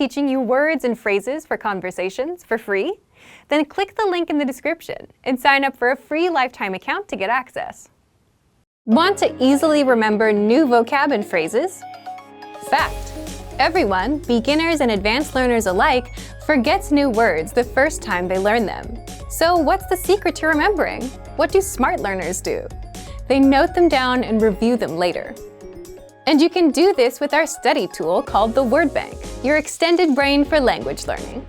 teaching you words and phrases for conversations for free? Then click the link in the description and sign up for a free lifetime account to get access. Want to easily remember new vocab and phrases? Fact: everyone, beginners and advanced learners alike, forgets new words the first time they learn them. So what's the secret to remembering? What do smart learners do? They note them down and review them later. And you can do this with our study tool called the Word Bank, your extended brain for language learning.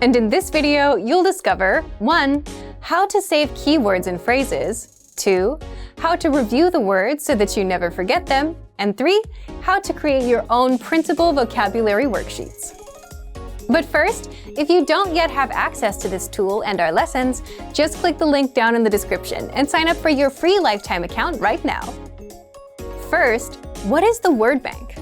And in this video, you'll discover 1. How to save keywords and phrases, 2. How to review the words so that you never forget them, and 3. How to create your own printable vocabulary worksheets. But first, if you don't yet have access to this tool and our lessons, just click the link down in the description and sign up for your free lifetime account right now. First, what is the Word Bank?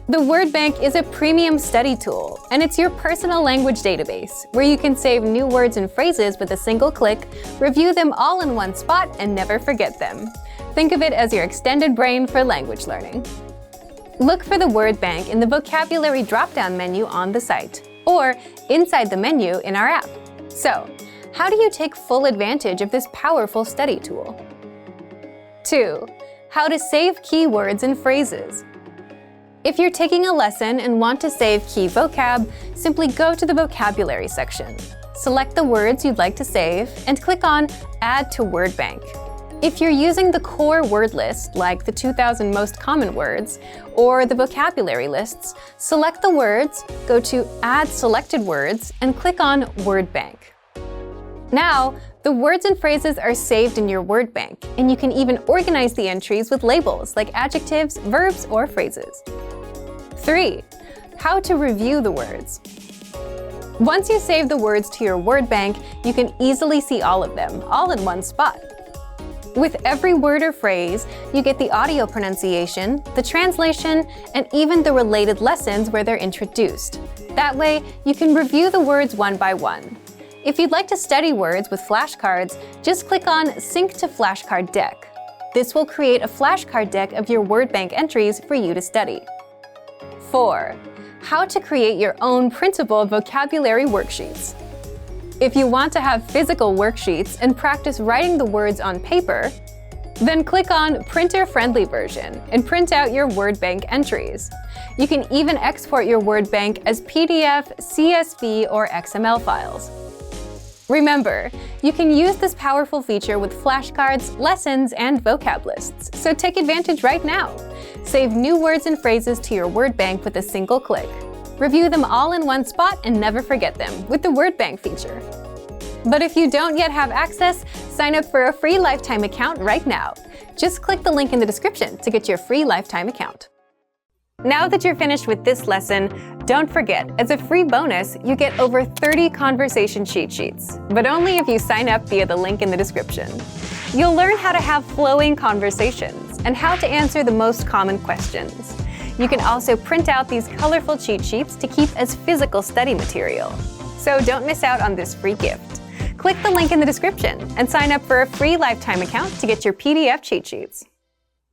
The Word Bank is a premium study tool, and it's your personal language database where you can save new words and phrases with a single click, review them all in one spot, and never forget them. Think of it as your extended brain for language learning. Look for the Word Bank in the vocabulary drop-down menu on the site, or inside the menu in our app. So, how do you take full advantage of this powerful study tool? 2. How to save keywords and phrases. If you're taking a lesson and want to save key vocab, simply go to the vocabulary section. Select the words you'd like to save and click on Add to Word Bank. If you're using the core word list, like the 2,000 most common words, or the vocabulary lists, select the words, go to Add Selected Words, and click on Word Bank. Now, the words and phrases are saved in your Word Bank, and you can even organize the entries with labels like adjectives, verbs, or phrases. 3. How to review the words. Once you save the words to your Word Bank, you can easily see all of them, all in one spot. With every word or phrase, you get the audio pronunciation, the translation, and even the related lessons where they're introduced. That way, you can review the words one by one. If you'd like to study words with flashcards, just click on Sync to Flashcard Deck. This will create a flashcard deck of your Word Bank entries for you to study. 4. How to create your own printable vocabulary worksheets. If you want to have physical worksheets and practice writing the words on paper, then click on Printer-Friendly Version and print out your Word Bank entries. You can even export your Word Bank as PDF, CSV, or XML files. Remember, you can use this powerful feature with flashcards, lessons, and vocab lists, so take advantage right now. Save new words and phrases to your Word Bank with a single click. Review them all in one spot and never forget them with the Word Bank feature. But if you don't yet have access, sign up for a free lifetime account right now. Just click the link in the description to get your free lifetime account. Now that you're finished with this lesson, don't forget, as a free bonus, you get over 30 conversation cheat sheets, but only if you sign up via the link in the description. You'll learn how to have flowing conversations and how to answer the most common questions. You can also print out these colorful cheat sheets to keep as physical study material. So don't miss out on this free gift. Click the link in the description and sign up for a free lifetime account to get your PDF cheat sheets.